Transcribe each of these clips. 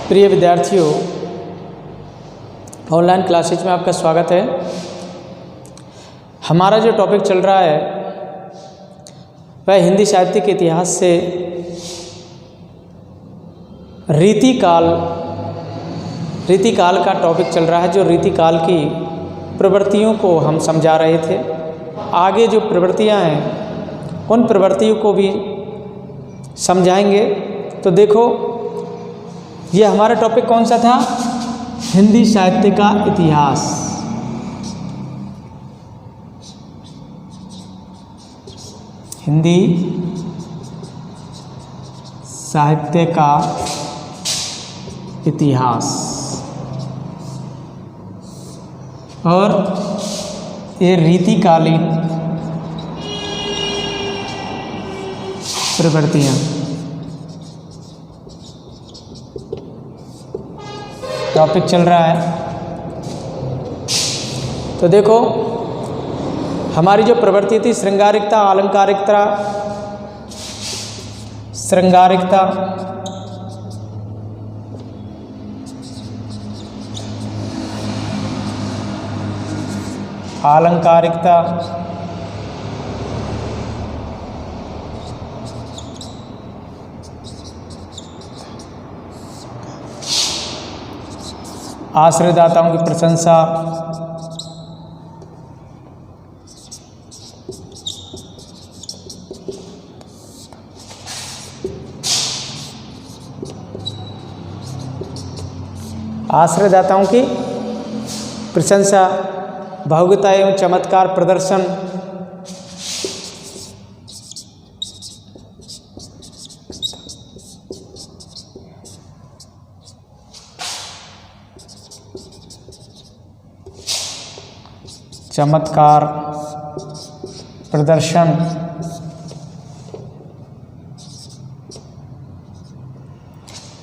प्रिय विद्यार्थियों, online classes में आपका स्वागत है। हमारा जो टॉपिक चल रहा है वह हिंदी साहित्य के इतिहास से रीतिकाल का टॉपिक चल रहा है। जो रीतिकाल की प्रवृत्तियों को हम समझा रहे थे। आगे जो प्रवृत्तियां हैं उन प्रवृत्तियों को भी समझाएंगे। तो देखो, ये हमारा टॉपिक कौन सा था? हिंदी साहित्य का इतिहास। हिंदी साहित्य का इतिहास। और ये रीतिकालीन प्रवृत्तियाँ। टॉपिक चल रहा है। तो देखो, हमारी जो प्रवृत्ति थी श्रृंगारिकता, आलंकारिकता, आलंकारिकता, आश्रयदाताओं की प्रशंसा, आश्रयदाताओं की प्रशंसा, भावुकता एवं चमत्कार प्रदर्शन, चमत्कार प्रदर्शन,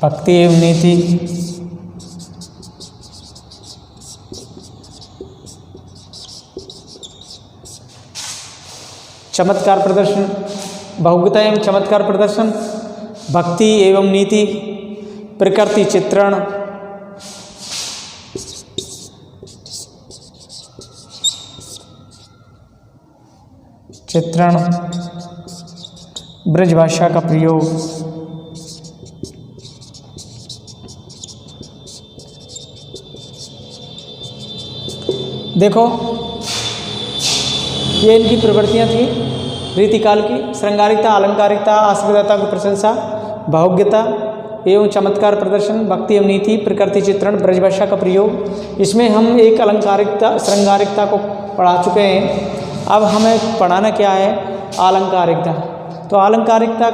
भक्ति एवं नीति, चमत्कार प्रदर्शन, भावुकता एवं चमत्कार प्रदर्शन, भक्ति एवं नीति, प्रकृति चित्रण, ब्रज भाषा का प्रयोग, देखो ये इनकी प्रवृत्तियाँ थी रीतिकाल की। श्रृंगारिकता, आलंकारिकता, आश्रयदाता की प्रशंसा, भावुकता एवं चमत्कार प्रदर्शन, भक्ति एवं नीति, प्रकृति चित्रण, ब्रजभाषा का प्रयोग। इसमें हम एक अलंकारिकता, श्रृंगारिकता को पढ़ा चुके हैं। अब हमें पढ़ाना क्या है? आलंकारिकता। तो आलंकारिकता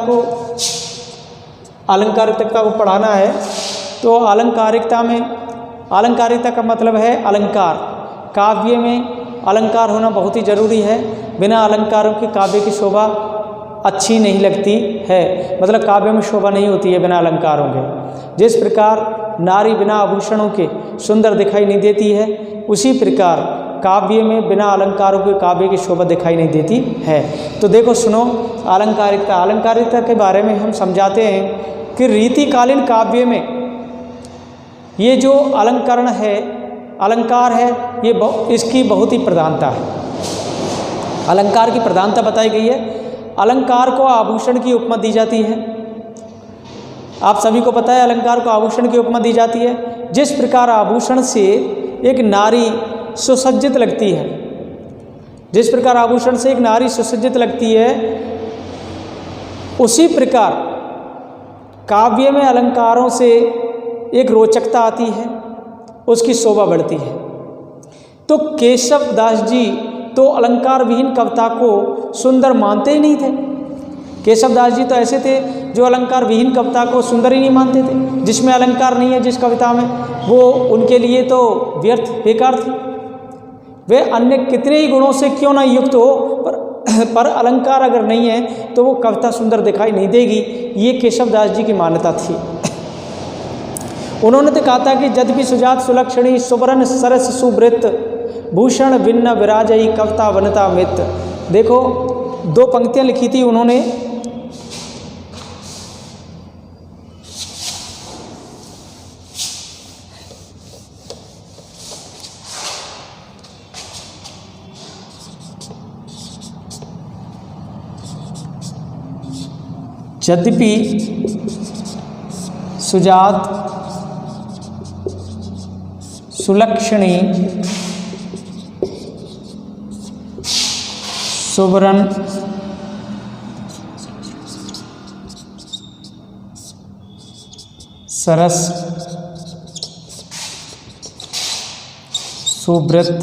को पढ़ाना है। तो आलंकारिकता का मतलब है अलंकार। काव्य में अलंकार होना बहुत ही जरूरी है। बिना अलंकारों के काव्य की शोभा अच्छी नहीं लगती है। मतलब काव्य में शोभा नहीं होती है बिना अलंकारों के। जिस प्रकार नारी बिना आभूषणों के सुंदर दिखाई नहीं देती है, उसी प्रकार काव्य में बिना अलंकारों के काव्य की शोभा दिखाई नहीं देती है। तो देखो, सुनो, आलंकारिकता के बारे में हम समझाते हैं कि रीतिकालीन काव्य में ये जो अलंकार है, इसकी बहुत ही प्रधानता है। अलंकार की प्रधानता बताई गई है। अलंकार को आभूषण की उपमा दी जाती है। आप सभी को पता है अलंकार को आभूषण की उपमा दी जाती है। जिस प्रकार आभूषण से एक नारी सुसज्जित लगती है, जिस प्रकार आभूषण से एक नारी सुसज्जित लगती है, उसी प्रकार काव्य में अलंकारों से एक रोचकता आती है, उसकी शोभा बढ़ती है। तो केशव दास जी तो अलंकार विहीन कविता को सुंदर मानते ही नहीं थे। केशव दास जी तो ऐसे थे जो अलंकार विहीन कविता को सुंदर ही नहीं मानते थे। जिसमें अलंकार नहीं है, जिस कविता में, वो उनके लिए तो व्यर्थ, बेकार थी। वे अन्य कितने ही गुणों से क्यों ना युक्त हो, पर अलंकार अगर नहीं है तो वो कविता सुंदर दिखाई नहीं देगी। ये केशव दास जी की मान्यता थी। उन्होंने तो कहा था कि यद्यपि सुजात सुलक्षणी सुवर्ण सरस सुवृत्त भूषण भिन्न विराजई कविता वनता मित। देखो, दो पंक्तियां लिखी थी उन्होंने। यद्यपि सुजात सुलक्षणी सुवर्ण सरस सुवृत्त।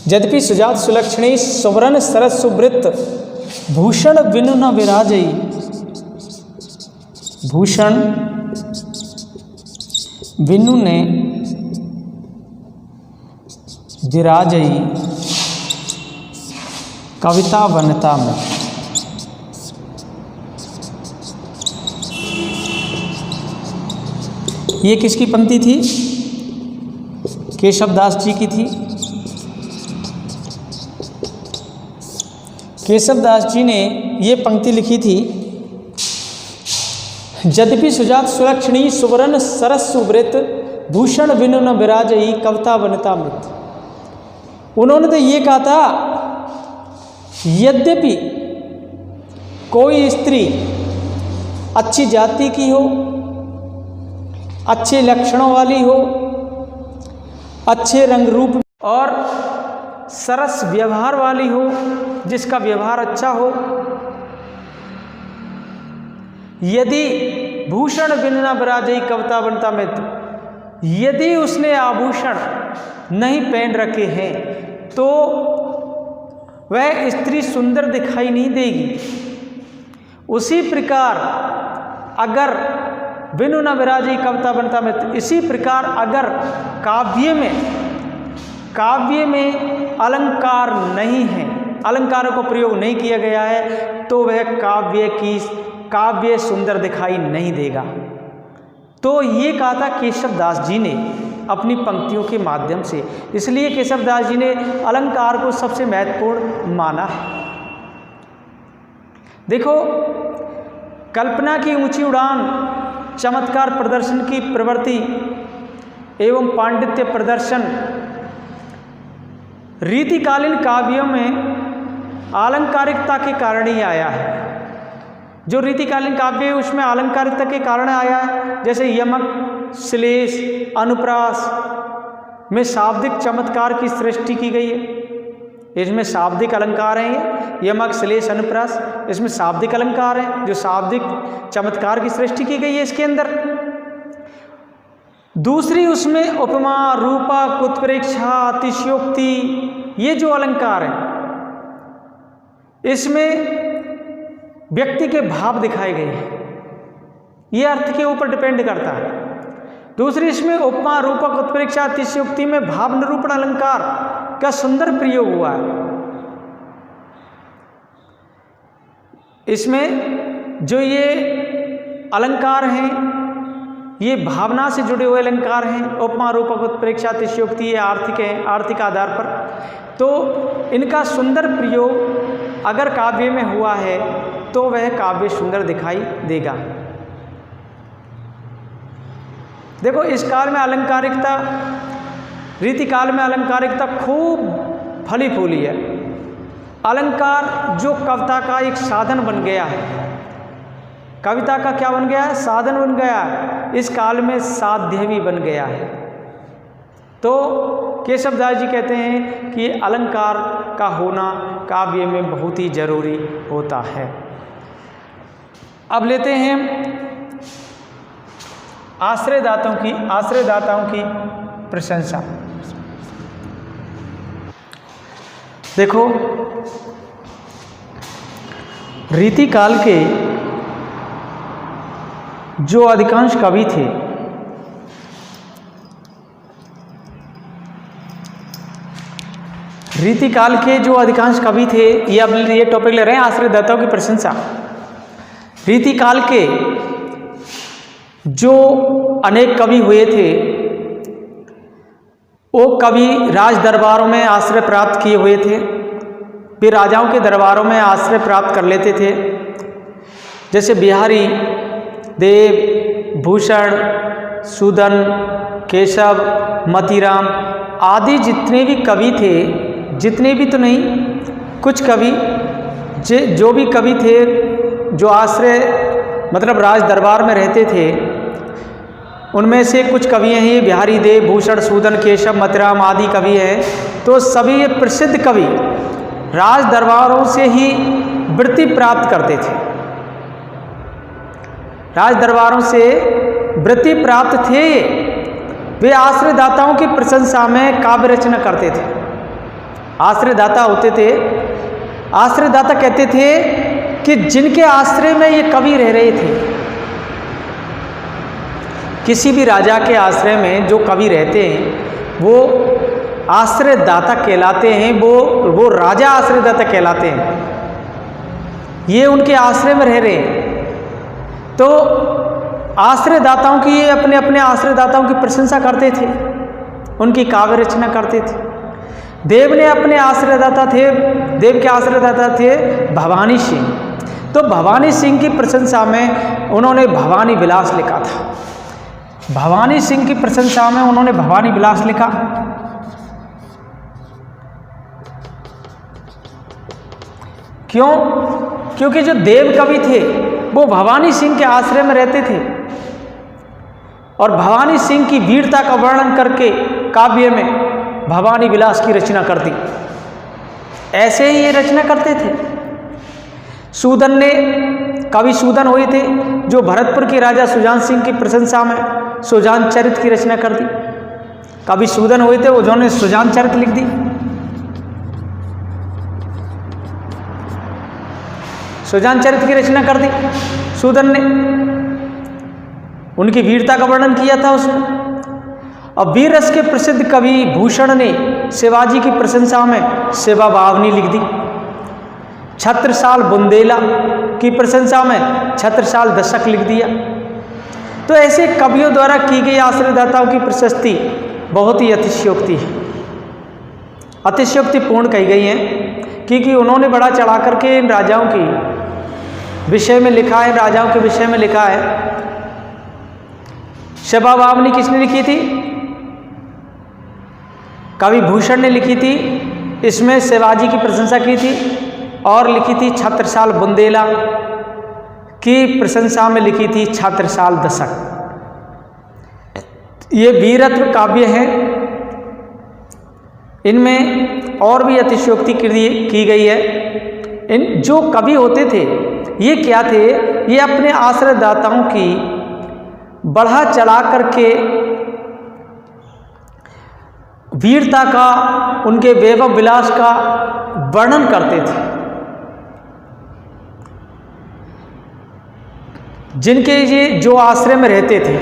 यद्यपि सुजात सुलक्षणी सुवर्ण सरस सुवृत्त भूषण बिनु न विराजई, भूषण बिनु ने विराजई कविता वनता में। ये किसकी पंक्ति थी? केशवदास जी की थी। केशवदास जी ने ये पंक्ति लिखी थी, यद्यपि सुजात सुलक्षणी सुवर्ण सरस सुवृत्त भूषण बिनु न विराजई कविता वनिता मृत। उन्होंने तो ये कहा था, यद्यपि कोई स्त्री अच्छी जाति की हो, अच्छे लक्षणों वाली हो, अच्छे रंग रूप और सरस व्यवहार वाली हो, जिसका व्यवहार अच्छा हो, यदि भूषण बिनु न विराजई कविता वनिता मृत, यदि उसने आभूषण नहीं पहन रखे हैं तो वह स्त्री सुंदर दिखाई नहीं देगी। उसी प्रकार अगर बिनु न विराजई कविता वनिता मृत, इसी प्रकार अगर काव्य में अलंकार नहीं है, अलंकारों को प्रयोग नहीं किया गया है, तो वह काव्य सुंदर दिखाई नहीं देगा। तो ये कहा था केशवदास जी ने अपनी पंक्तियों के माध्यम से। इसलिए केशवदास जी ने अलंकार को सबसे महत्वपूर्ण माना है। देखो, कल्पना की ऊंची उड़ान, चमत्कार प्रदर्शन की प्रवृत्ति एवं पांडित्य प्रदर्शन रीतिकालीन काव्यों में अलंकारिकता के कारण ही आया है। जो रीतिकालीन काव्य है उसमें अलंकारिकता के कारण आया है। जैसे यमक, श्लेष, अनुप्रास में शाब्दिक चमत्कार की सृष्टि की गई है। इसमें शाब्दिक अलंकार हैं, यमक, श्लेष, अनुप्रास, इसमें शाब्दिक अलंकार हैं, जो शाब्दिक चमत्कार की सृष्टि की गई है इसके अंदर। दूसरी उसमें उपमा, रूपक, उत्प्रेक्षा, अतिशयोक्ति, ये जो अलंकार हैं इसमें व्यक्ति के भाव दिखाए गए हैं। ये अर्थ के ऊपर डिपेंड करता है। दूसरी इसमें उपमा, रूपक, उत्प्रेक्षा, अतिशयोक्ति में भाव निरूपण अलंकार का सुंदर प्रयोग हुआ है। इसमें जो ये अलंकार हैं ये भावना से जुड़े हुए अलंकार हैं। उपमा, रूपक, उत्प्रेक्षा, अतिशयोक्ति ये आर्थिक हैं, आर्थिक आधार पर। तो इनका सुंदर प्रयोग अगर काव्य में हुआ है तो वह काव्य सुंदर दिखाई देगा। देखो, इस काल में अलंकारिकता, रीतिकाल में अलंकारिकता खूब फली फूली है। अलंकार जो कविता का एक साधन बन गया है, कविता का क्या बन गया है? साधन बन गया है। इस काल में साध्य भी बन गया है। तो केशवदास जी कहते हैं कि अलंकार का होना काव्य में बहुत ही जरूरी होता है। अब लेते हैं आश्रयदाताओं की प्रशंसा। देखो, रीतिकाल के जो अधिकांश कवि थे ये टॉपिक ले रहे हैं आश्रयदाताओं की प्रशंसा। रीतिकाल के जो अनेक कवि हुए थे वो कवि राज दरबारों में आश्रय प्राप्त किए हुए थे। वे राजाओं के दरबारों में आश्रय प्राप्त कर लेते थे। जैसे बिहारी, देव, भूषण, सूदन, केशव, मतीराम आदि जितने भी कवि थे, जितने भी तो नहीं, कुछ कवि जो भी कवि थे जो आश्रय मतलब राज दरबार में रहते थे, उनमें से कुछ कवि हैं, ये बिहारी देव, भूषण, सूदन, केशव, मतिराम आदि कवि हैं। तो सभी ये प्रसिद्ध कवि राज दरबारों से ही वृत्ति प्राप्त करते थे, राज दरबारों से वृत्ति प्राप्त थे। वे आश्रयदाताओं की प्रशंसा में काव्य रचना करते थे। आश्रयदाता होते थे, आश्रयदाता कहते थे कि जिनके आश्रय में ये कवि रह रहे थे, किसी भी राजा के आश्रय में जो कवि रहते हैं वो आश्रयदाता कहलाते हैं, वो राजा आश्रयदाता कहलाते हैं। ये उनके आश्रय में रह रहे हैं, तो आश्रयदाताओं की ये अपने अपने आश्रयदाताओं की प्रशंसा करते थे, उनकी काव्य रचना करते थे। देव ने अपने आश्रयदाता थे, देव के आश्रयदाता थे भवानी सिंह। तो भवानी सिंह की प्रशंसा में उन्होंने भवानी विलास लिखा था। भवानी सिंह की प्रशंसा में उन्होंने भवानी विलास लिखा। क्यों? क्योंकि जो देव कवि थे वो भवानी सिंह के आश्रय में रहते थे और भवानी सिंह की वीरता का वर्णन करके काव्य में भवानी विलास की रचना कर दी। ऐसे ही ये रचना करते थे। सूदन ने, कवि सूदन हुए थे जो भरतपुर के राजा सुजान सिंह की प्रशंसा में सुजान चरित की रचना कर दी। कवि सूदन हुए थे, उन्होंने सुजान चरित लिख दी। सुजान चरित की रचना कर दी सूदन ने, उनकी वीरता का वर्णन किया था उसमें। और वीर रस के प्रसिद्ध कवि भूषण ने शिवाजी की प्रशंसा में शिवा बावनी लिख दी। छत्रसाल बुंदेला की प्रशंसा में छत्रसाल दशक लिख दिया। तो ऐसे कवियों द्वारा की गई आश्रयदाताओं की प्रशस्ति बहुत ही अतिशयोक्ति है, अतिशयोक्तिपूर्ण कही गई है, क्योंकि उन्होंने बड़ा चढ़ा करके इन राजाओं की विषय में लिखा है, राजाओं के विषय में लिखा है। शिवा बावनी किसने लिखी थी? कवि भूषण ने लिखी थी। इसमें शिवाजी की प्रशंसा की थी। और लिखी थी छत्रसाल बुंदेला की प्रशंसा में लिखी थी छत्रसाल दशक। ये वीरत्व काव्य हैं। इनमें और भी अतिशयोक्ति की गई है। इन जो कवि होते थे ये क्या थे? ये अपने आश्रयदाताओं की बढ़ा चढ़ा करके वीरता का, उनके वैभव विलास का वर्णन करते थे। जिनके ये जो आश्रय में रहते थे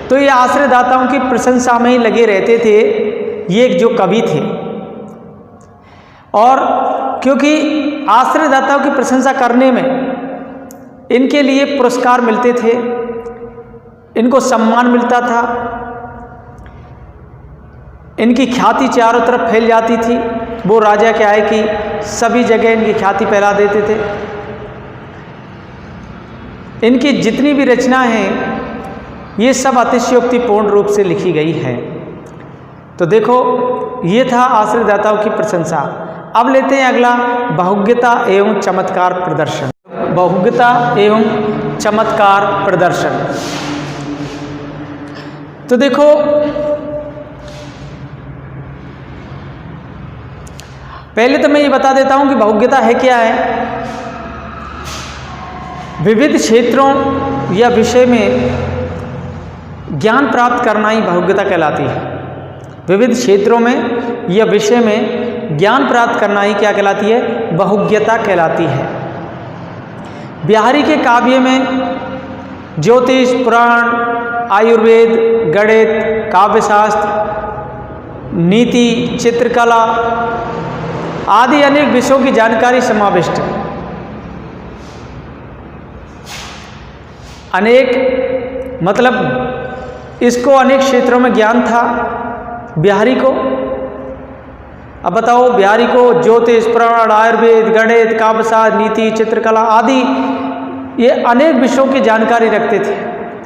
तो ये आश्रयदाताओं की प्रशंसा में ही लगे रहते थे, ये जो कवि थे। और क्योंकि आश्रयदाताओं की प्रशंसा करने में इनके लिए पुरस्कार मिलते थे, इनको सम्मान मिलता था, इनकी ख्याति चारों तरफ फैल जाती थी। वो राजा क्या है कि सभी जगह इनकी ख्याति फैला देते थे। इनकी जितनी भी रचना हैं ये सब अतिशयोक्तिपूर्ण रूप से लिखी गई है। तो देखो ये था आश्रयदाताओं की प्रशंसा। अब लेते हैं अगला, बहुज्ञता एवं चमत्कार प्रदर्शन। बहुज्ञता एवं चमत्कार प्रदर्शन। तो देखो पहले तो मैं ये बता देता हूं कि बहुज्ञता है क्या है। विविध क्षेत्रों या विषय में ज्ञान प्राप्त करना ही बहुज्ञता कहलाती है। विविध क्षेत्रों में या विषय में ज्ञान प्राप्त करना ही क्या कहलाती है? बहुज्ञता कहलाती है। बिहारी के काव्य में ज्योतिष, पुराण, आयुर्वेद, गणित, काव्यशास्त्र, नीति, चित्रकला आदि अनेक विषयों की जानकारी समाविष्ट है। अनेक मतलब इसको अनेक क्षेत्रों में ज्ञान था बिहारी को। अब बताओ, बिहारी को ज्योतिष, पुराण, आयुर्वेद, गणित, काव्यशास्त्र, नीति, चित्रकला आदि ये अनेक विषयों की जानकारी रखते थे।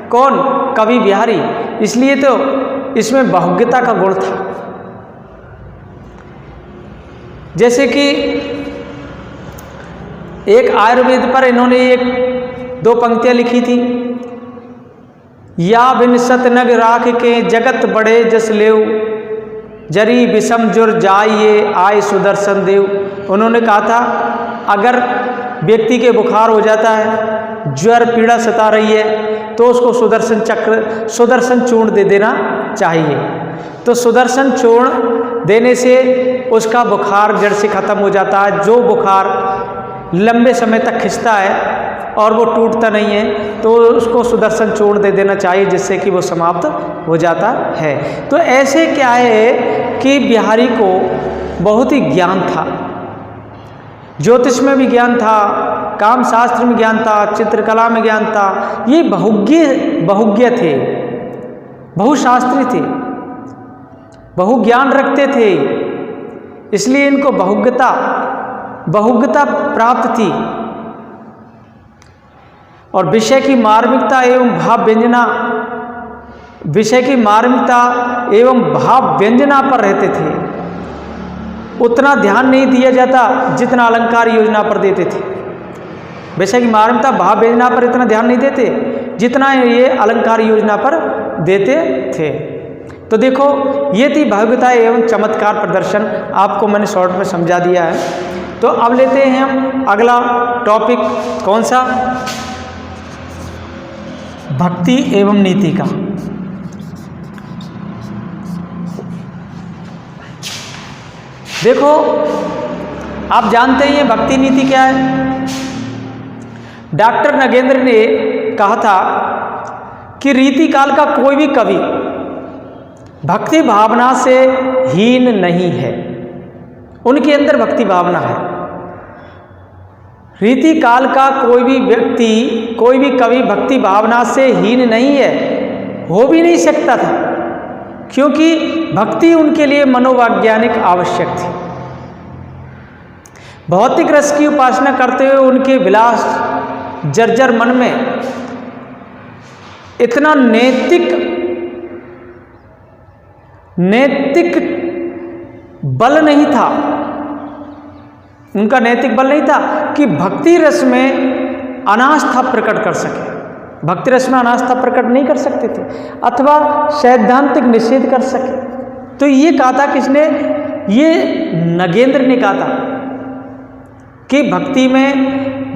कौन? कवि बिहारी। इसलिए तो इसमें बहुज्ञता का गुण था। जैसे कि एक आयुर्वेद पर इन्होंने एक 2 पंक्तियां लिखी थी। या विनसत नग राख के जगत बड़े जस लेव, जरी विषम जुर जाइए आए सुदर्शन देव। उन्होंने कहा था अगर व्यक्ति के बुखार हो जाता है, ज्वर पीड़ा सता रही है, तो उसको सुदर्शन चक्र, सुदर्शन चूर्ण दे देना चाहिए। तो सुदर्शन चूर्ण देने से उसका बुखार जड़ से खत्म हो जाता है। जो बुखार लंबे समय तक खिंचता है और वो टूटता नहीं है, तो उसको सुदर्शन चूर्ण दे देना चाहिए, जिससे कि वो समाप्त हो जाता है। तो ऐसे क्या है कि बिहारी को बहुत ही ज्ञान था, ज्योतिष में भी ज्ञान था, काम शास्त्र में ज्ञान था, चित्रकला में ज्ञान था। ये बहुज्ञ थे, बहुशास्त्री थे, बहु ज्ञान रखते थे, इसलिए इनको बहुज्ञता प्राप्त थी। और विषय की मार्मिकता एवं भाव व्यंजना, विषय की मार्मिकता एवं भाव व्यंजना पर रहते थे। उतना ध्यान नहीं दिया जाता जितना अलंकार योजना पर देते थे। विषय की मार्मिकता भाव व्यंजना पर इतना ध्यान नहीं देते जितना ये अलंकार योजना पर देते थे। तो देखो, ये थी भव्यता एवं चमत्कार प्रदर्शन। आपको मैंने शॉर्ट में समझा दिया है। तो अब लेते हैं हम अगला टॉपिक, कौन सा? भक्ति एवं नीति का। देखो, आप जानते ही हैं भक्ति नीति क्या है। डॉक्टर नगेंद्र ने कहा था कि रीतिकाल का कोई भी कवि भक्ति भावना से हीन नहीं है, उनके अंदर भक्ति भावना है। रीतिकाल का कोई भी व्यक्ति, कोई भी कवि भक्ति भावना से हीन नहीं है, हो भी नहीं सकता था, क्योंकि भक्ति उनके लिए मनोवैज्ञानिक आवश्यक थी। भौतिक रस की उपासना करते हुए उनके विलास जर्जर मन में इतना नैतिक बल नहीं था, उनका नैतिक बल नहीं था कि भक्ति रस में अनास्था प्रकट कर सके। भक्ति रस में अनास्था प्रकट नहीं कर सकते थे, अथवा सैद्धांतिक निषेध कर सके। तो ये कहा था किसने? ये नगेंद्र ने कहा था कि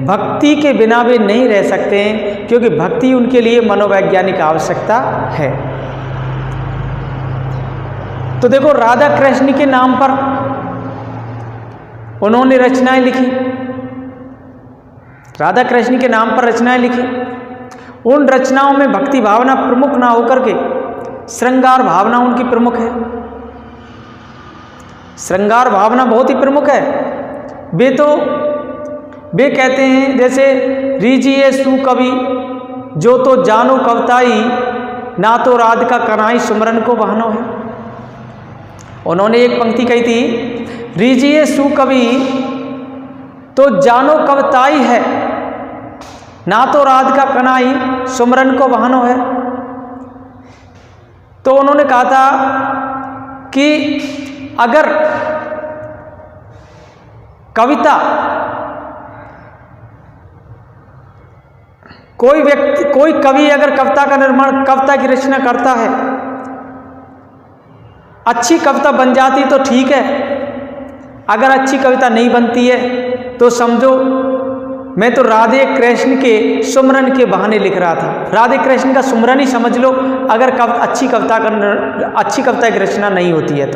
भक्ति के बिना वे नहीं रह सकते हैं, क्योंकि भक्ति उनके लिए मनोवैज्ञानिक आवश्यकता है। तो देखो, राधा कृष्ण के नाम पर उन्होंने रचनाएं लिखी, राधा कृष्ण के नाम पर रचनाएं लिखी। उन रचनाओं में भक्ति भावना प्रमुख ना होकर के श्रृंगार भावना उनकी प्रमुख है। श्रृंगार भावना बहुत ही प्रमुख है। वे कहते हैं, जैसे रीजिए सुकवि जो तो जानो कवताई, ना तो राधिका कनाई सुमरन को बहनो है। उन्होंने एक पंक्ति कही थी, रीजिए सुकवि तो जानो कवताई है, ना तो राधिका कनाई सुमरन को बहनो है। तो उन्होंने कहा था कि अगर कविता, कोई कवि अगर कविता का निर्माण, कविता की रचना करता है, अच्छी कविता बन जाती तो ठीक है, अगर अच्छी कविता नहीं बनती है तो समझो मैं तो राधे कृष्ण के सुमरन के बहाने लिख रहा था। राधे कृष्ण का सुमरन ही समझ लो, अगर अच्छी कविता की रचना नहीं होती है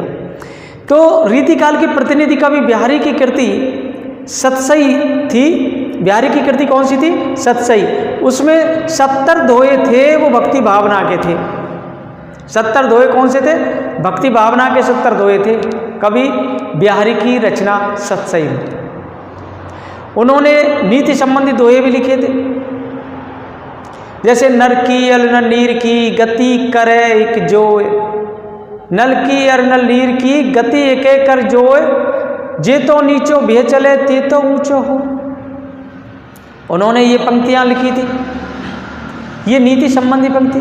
तो रीतिकाल के प्रतिनिधि कवि बिहारी की कृति सतसई थी। बिहारी की कृति कौन सी थी? सतसई। उसमें 70 दोहे थे, वो भक्ति भावना के थे। 70 दोहे कौन से थे? भक्ति भावना के 70 दोहे थे। कवि बिहारी की रचना सतसई में उन्होंने नीति संबंधी दोहे भी लिखे थे, जैसे नर की अल न नीर की गति करे एक जोय, नल की अर नल नीर की गति एक कर जोय, जे तो नीचो भे चले ते तो ऊंचो हो। उन्होंने ये पंक्तियां लिखी थी, ये नीति संबंधी पंक्ति।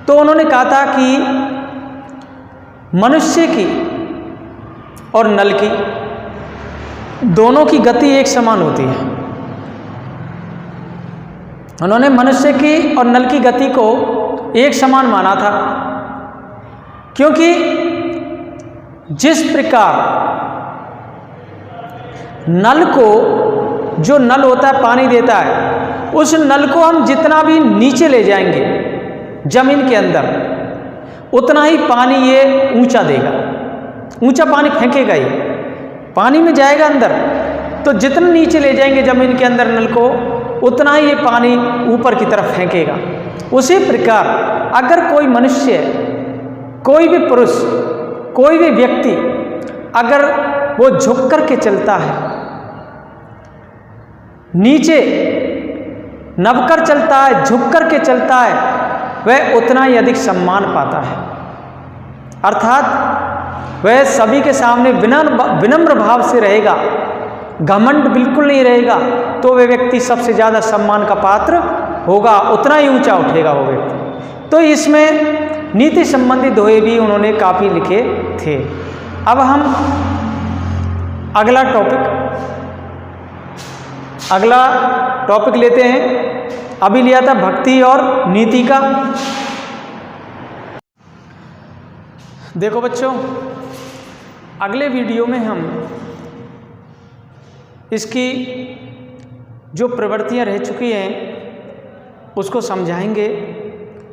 तो उन्होंने कहा था कि मनुष्य की और नल की दोनों की गति एक समान होती है। उन्होंने मनुष्य की और नल की गति को एक समान माना था, क्योंकि जिस प्रकार नल को, जो नल होता है पानी देता है, उस नल को हम जितना भी नीचे ले जाएंगे जमीन के अंदर, उतना ही पानी ये ऊंचा देगा, ऊंचा पानी फेंकेगा। ये पानी में जाएगा अंदर, तो जितना नीचे ले जाएंगे जमीन के अंदर नल को, उतना ही ये पानी ऊपर की तरफ फेंकेगा। उसी प्रकार अगर कोई मनुष्य, कोई भी पुरुष, कोई भी व्यक्ति अगर वो झुक कर के चलता है, नीचे नबकर चलता है, झुक कर के चलता है, वह उतना ही अधिक सम्मान पाता है। अर्थात वह सभी के सामने विनम्र भाव से रहेगा, घमंड बिल्कुल नहीं रहेगा, तो वह व्यक्ति सबसे ज़्यादा सम्मान का पात्र होगा, उतना ही ऊंचा उठेगा वो व्यक्ति। तो इसमें नीति संबंधी दोहे भी उन्होंने काफ़ी लिखे थे। अब हम अगला टॉपिक लेते हैं। अभी लिया था भक्ति और नीति का। देखो बच्चों, अगले वीडियो में हम इसकी जो प्रवृत्तियां रह चुकी हैं उसको समझाएंगे